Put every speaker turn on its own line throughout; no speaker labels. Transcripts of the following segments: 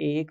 1,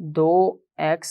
2x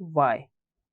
y,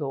2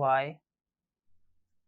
y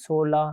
16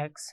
x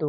2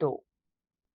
2।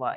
y,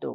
2।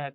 x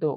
2।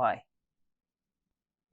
y।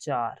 4।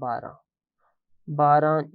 12। 12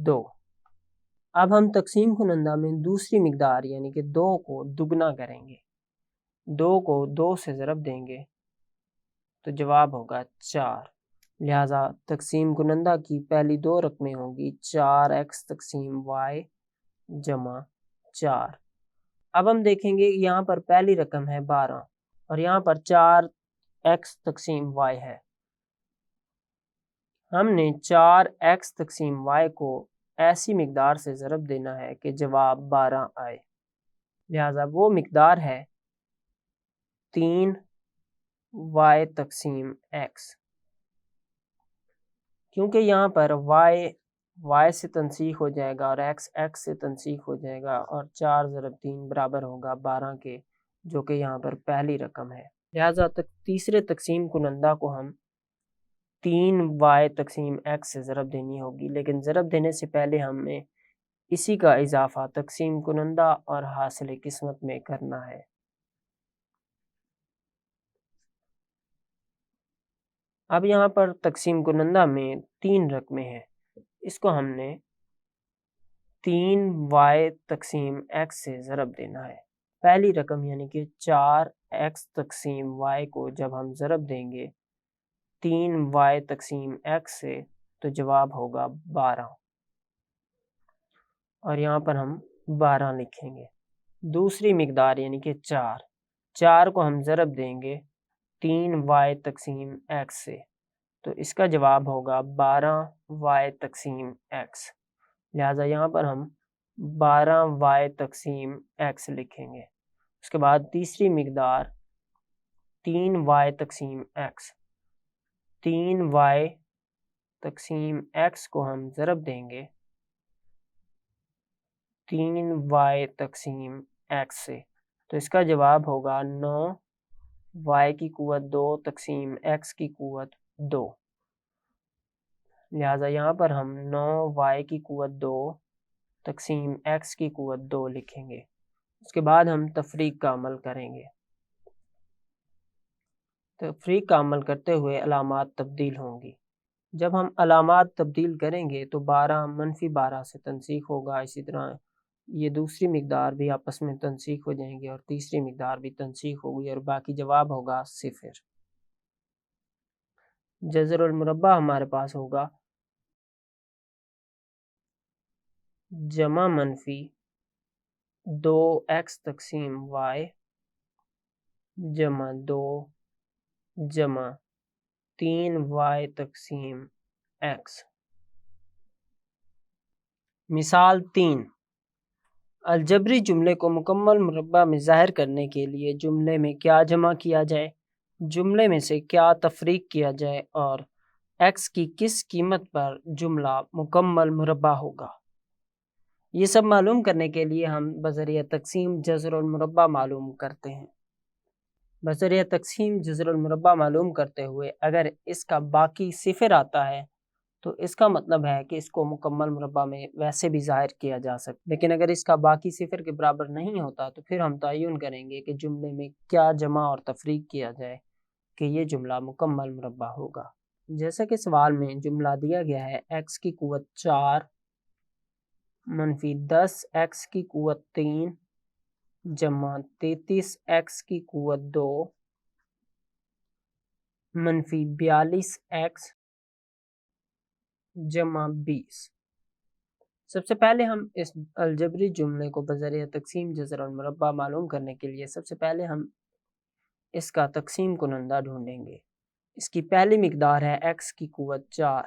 2। اب ہم تقسیم کنندہ میں دوسری مقدار یعنی کہ 2 کو دگنا کریں گے، 2 کو 2 سے ضرب دیں گے تو جواب ہوگا 4۔ لہٰذا تقسیم کنندہ کی پہلی 2 رقمیں ہوں گی 4x تقسیم y جمع 4۔ اب ہم دیکھیں گے یہاں پر پہلی رقم ہے 12 اور یہاں پر 4x تقسیم y ہے۔ ہم نے 4x تقسیم y کو ایسی مقدار سے ضرب دینا ہے کہ جواب 12 آئے، لہٰذا وہ مقدار ہے 3y تقسیم x۔ کیونکہ یہاں پر y سے تنسیخ ہو جائے گا اور x سے تنسیخ ہو جائے گا اور 4 ضرب 3 برابر ہوگا 12 کے، جو کہ یہاں پر پہلی رقم ہے، لہٰذا تیسرے تقسیم کنندہ کو ہم 3y تقسیم x سے ضرب دینی ہوگی، لیکن ضرب دینے سے پہلے ہمیں اسی کا اضافہ تقسیم کنندہ اور حاصل قسمت میں کرنا ہے۔ اب یہاں پر تقسیم کنندہ میں 3 رقمیں ہیں، اس کو ہم نے 3y تقسیم x سے ضرب دینا ہے۔ پہلی رقم یعنی کہ 4x تقسیم y کو جب ہم ضرب دیں گے 3y تقسیم x سے تو جواب ہوگا 12، اور یہاں پر ہم 12 لکھیں گے۔ دوسری مقدار یعنی کہ 4 کو ہم ضرب دیں گے 3y تقسیم x سے تو اس کا جواب ہوگا 12y تقسیم x، لہٰذا یہاں پر ہم 12y تقسیم x لکھیں گے۔ اس کے بعد تیسری مقدار 3y تقسیم x، 3y تقسیم x کو ہم ضرب دیں گے 3y تقسیم x سے تو اس کا جواب ہوگا 9y کی قوت 2 تقسیم x کی قوت 2، لہٰذا یہاں پر ہم 9y کی قوت 2 تقسیم x کی قوت 2 لکھیں گے۔ اس کے بعد ہم تفریق کا عمل کریں گے۔ تفریق کا عمل کرتے ہوئے علامات تبدیل ہوں گی۔ جب ہم علامات تبدیل کریں گے تو 12 منفی 12 سے تنسیخ ہوگا، اسی طرح یہ دوسری مقدار بھی آپس میں تنسیخ ہو جائیں گے اور تیسری مقدار بھی تنسیخ ہوگی اور باقی جواب ہوگا 0۔ جذر المربع ہمارے پاس ہوگا جمع منفی 2x تقسیم y جمع 2 جمع 3y تقسیم x۔ مثال 3، الجبری جملے کو مکمل مربع میں ظاہر کرنے کے لیے جملے میں کیا جمع کیا جائے، جملے میں سے کیا تفریق کیا جائے اور x کی کس قیمت پر جملہ مکمل مربع ہوگا۔ یہ سب معلوم کرنے کے لیے ہم بذریعہ تقسیم جذر المربع معلوم کرتے ہیں۔ بذریعہ تقسیم جذر المربع معلوم کرتے ہوئے اگر اس کا باقی صفر آتا ہے تو اس کا مطلب ہے کہ اس کو مکمل مربع میں ویسے بھی ظاہر کیا جا سکتا، لیکن اگر اس کا باقی صفر کے برابر نہیں ہوتا تو پھر ہم تعین کریں گے کہ جملے میں کیا جمع اور تفریق کیا جائے کہ یہ جملہ مکمل مربع ہوگا۔ جیسا کہ سوال میں جملہ دیا گیا ہے x کی قوت 4 منفی 10 x کی قوت 3 جمع 33 x کی قوت 2 منفی 42 x جمع 20۔ سب سے پہلے ہم اس الجبری جملے کو بذریعہ تقسیم جذر المربع معلوم کرنے کے لیے سب سے پہلے ہم اس کا تقسیم کنندہ ڈھونڈیں گے۔ اس کی پہلی مقدار ہے x کی قوت 4،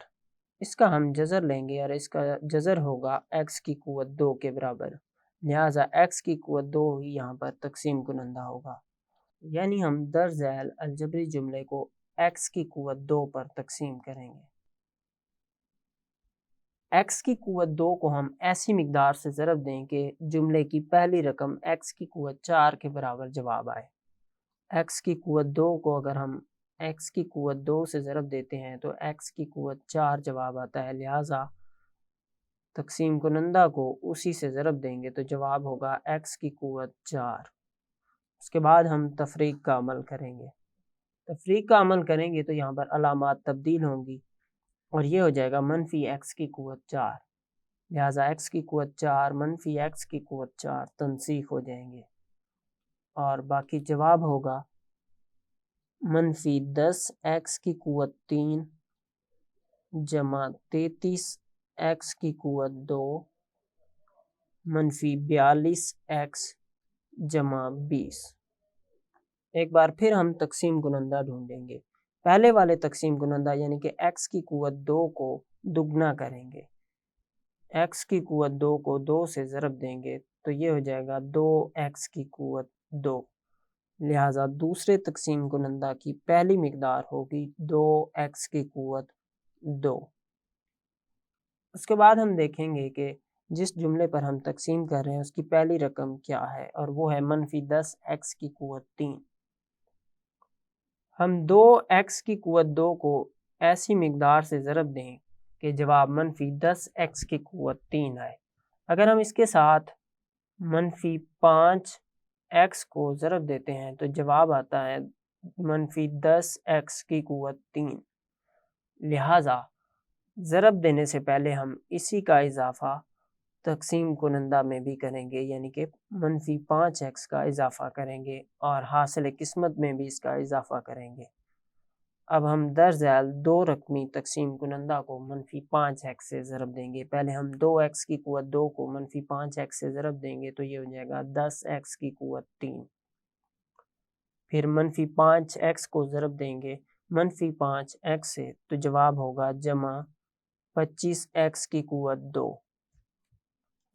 اس کا ہم جذر لیں گے اور اس کا جذر ہوگا x کی قوت 2 کے برابر، لہٰذا x کی قوت 2 ہی یہاں پر تقسیم کنندہ ہوگا، یعنی ہم در ذیل الجبری جملے کو x کی قوت 2 پر تقسیم کریں گے۔ x کی قوت 2 کو ہم ایسی مقدار سے ضرب دیں کہ جملے کی پہلی رقم x کی قوت 4 کے برابر جواب آئے۔ x کی قوت 2 کو اگر ہم x کی قوت 2 سے ضرب دیتے ہیں تو x کی قوت 4 جواب آتا ہے، لہٰذا تقسیم کنندہ کو اسی سے ضرب دیں گے تو جواب ہوگا x کی قوت 4۔ اس کے بعد ہم تفریق کا عمل کریں گے۔ تفریق کا عمل کریں گے تو یہاں پر علامات تبدیل ہوں گی اور یہ ہو جائے گا منفی x کی قوت 4 لہٰذا x کی قوت 4 منفی x کی قوت 4 تنسیخ ہو جائیں گے اور باقی جواب ہوگا منفی 10 x کی قوت 3 جمع 33 x کی قوت 2 منفی 42 x جمع 20۔ ایک بار پھر ہم تقسیم کنندہ ڈھونڈیں گے۔ پہلے والے تقسیم کنندہ یعنی کہ x کی قوت 2 کو دگنا کریں گے، x کی قوت 2 کو 2 سے ضرب دیں گے تو یہ ہو جائے گا 2x کی قوت 2۔ لہٰذا دوسرے تقسیم کنندہ کی پہلی مقدار ہوگی 2x کی قوت 2۔ اس کے بعد ہم دیکھیں گے کہ جس جملے پر ہم تقسیم کر رہے ہیں اس کی پہلی رقم کیا ہے، اور وہ ہے منفی 10x کی قوت 3۔ ہم 2x کی قوت 2 کو ایسی مقدار سے ضرب دیں کہ جواب منفی 10x کی قوت 3 آئے۔ اگر ہم اس کے ساتھ منفی 5x کو ضرب دیتے ہیں تو جواب آتا ہے منفی 10x کی قوت 3۔ لہٰذا ضرب دینے سے پہلے ہم اسی کا اضافہ تقسیم کنندہ میں بھی کریں گے، یعنی کہ منفی 5x کا اضافہ کریں گے اور حاصل قسمت میں بھی اس کا اضافہ کریں گے۔ اب ہم در ذیل دو رقمی تقسیم کنندہ کو منفی 5x سے ضرب دیں گے۔ پہلے ہم 2x کی قوت 2 کو منفی 5x سے ضرب دیں گے تو یہ ہو جائے گا 10x کی قوت 3۔ پھر منفی 5x کو ضرب دیں گے منفی 5x سے تو جواب ہوگا جمع 25x کی قوت 2۔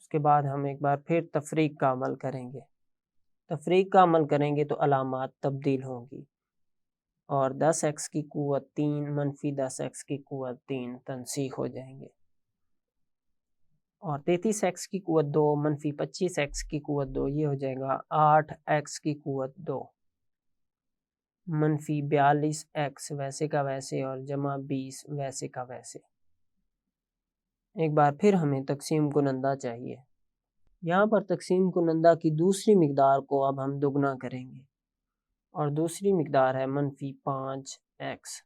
اس کے بعد ہم ایک بار پھر تفریق کا عمل کریں گے۔ تفریق کا عمل کریں گے تو علامات تبدیل ہوں گی اور 10x کی قوت 3 منفی 10x کی قوت 3 تنسیخ ہو جائیں گے اور 33x کی قوت 2 منفی 25x کی قوت 2 یہ ہو جائے گا 8x کی قوت 2 منفی 42x ویسے کا ویسے اور جمع 20 ویسے کا ویسے۔ ایک بار پھر ہمیں تقسیم کنندہ چاہیے۔ یہاں پر تقسیم کنندہ کی دوسری مقدار کو اب ہم دگنا کریں گے اور دوسری مقدار ہے منفی 5x۔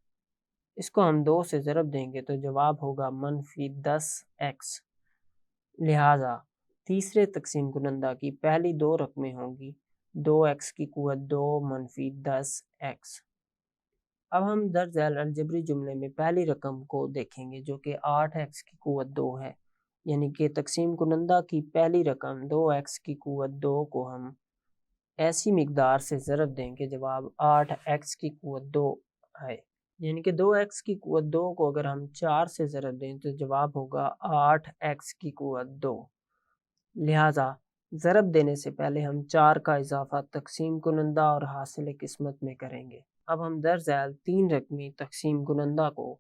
اس کو ہم 2 سے ضرب دیں گے تو جواب ہوگا منفی 10x۔ لہٰذا تیسرے تقسیم کنندہ کی پہلی دو رقمیں ہوں گی 2x کی قوت 2 منفی 10x۔ اب ہم در ذیل الجبری جملے میں پہلی رقم کو دیکھیں گے جو کہ 8x کی قوت 2 ہے، یعنی کہ تقسیم کنندہ کی پہلی رقم 2x کی قوت 2 کو ہم ایسی مقدار سے ضرب دیں کہ جواب 8x کی قوت 2 آئے، یعنی کہ 2x کی قوت 2 کو اگر ہم 4 سے ضرب دیں تو جواب ہوگا 8x کی قوت 2۔ لہٰذا ضرب دینے سے پہلے ہم 4 کا اضافہ تقسیم کنندہ اور حاصل قسمت میں کریں گے۔ اب ہم در ذیل 3 رقمی تقسیم کنندہ کو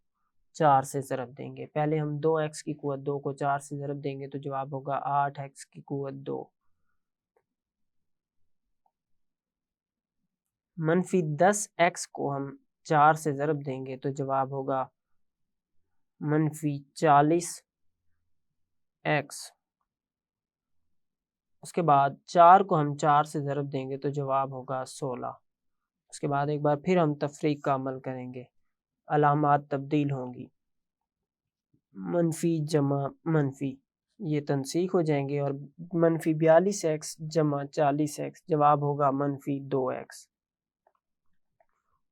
4 سے ضرب دیں گے۔ پہلے ہم 2x کی قوت 2 کو 4 سے ضرب دیں گے تو جواب ہوگا 8x کی قوت 2 منفی 10x کو ہم 4 سے ضرب دیں گے تو جواب ہوگا منفی 40x۔ اس کے بعد 4 کو ہم 4 سے ضرب دیں گے تو جواب ہوگا 16۔ اس کے بعد ایک بار پھر ہم تفریق کا عمل کریں گے، علامات تبدیل ہوں گی، منفی جمع منفی یہ تنسیخ ہو جائیں گے اور منفی 42x جمع 40x جواب ہوگا منفی 2x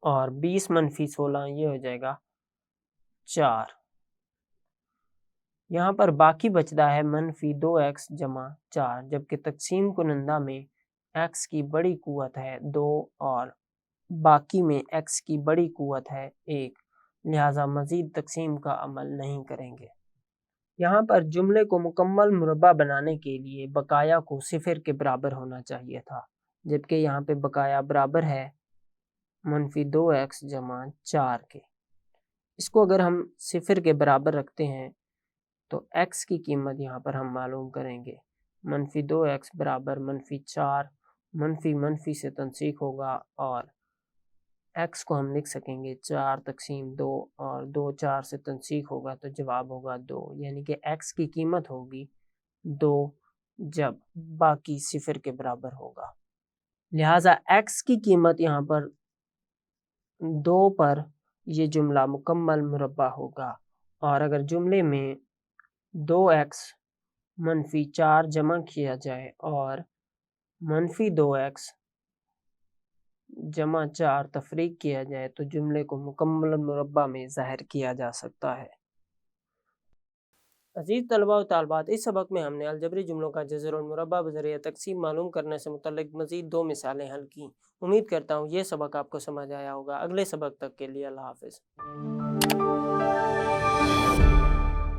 اور 20 منفی 16 یہ ہو جائے گا 4۔ یہاں پر باقی بچتا ہے منفی 2x جمع 4، جبکہ تقسیم کنندہ میں x کی بڑی قوت ہے 2 اور باقی میں x کی بڑی قوت ہے 1، لہٰذا مزید تقسیم کا عمل نہیں کریں گے۔ یہاں پر جملے کو مکمل مربع بنانے کے لیے بقایا کو صفر کے برابر ہونا چاہیے تھا، جبکہ یہاں پہ بقایا برابر ہے منفی 2x جمع 4 کے۔ اس کو اگر ہم صفر کے برابر رکھتے ہیں تو x کی قیمت یہاں پر ہم معلوم کریں گے، منفی 2x برابر منفی 4 منفی منفی سے تنسیخ ہوگا اور x کو ہم لکھ سکیں گے 4 تقسیم 2 اور 2 4 سے تنسیخ ہوگا تو جواب ہوگا 2، یعنی کہ x کی قیمت ہوگی 2 جب باقی صفر کے برابر ہوگا۔ لہٰذا x کی قیمت یہاں پر 2 پر یہ جملہ مکمل مربع ہوگا، اور اگر جملے میں 2x -4 جمع کیا جائے اور -2x جمع 4 تفریق کیا جائے تو جملے کو مکمل مربع میں ظاہر کیا جا سکتا ہے۔ عزیز طلباء و طالبات، اس سبق میں ہم نے الجبری جملوں کا جذر المربع بذریعہ تقسیم معلوم کرنے سے متعلق مزید 2 مثالیں حل کی۔ امید کرتا ہوں یہ سبق آپ کو سمجھ آیا ہوگا۔ اگلے سبق تک کے لیے اللہ حافظ۔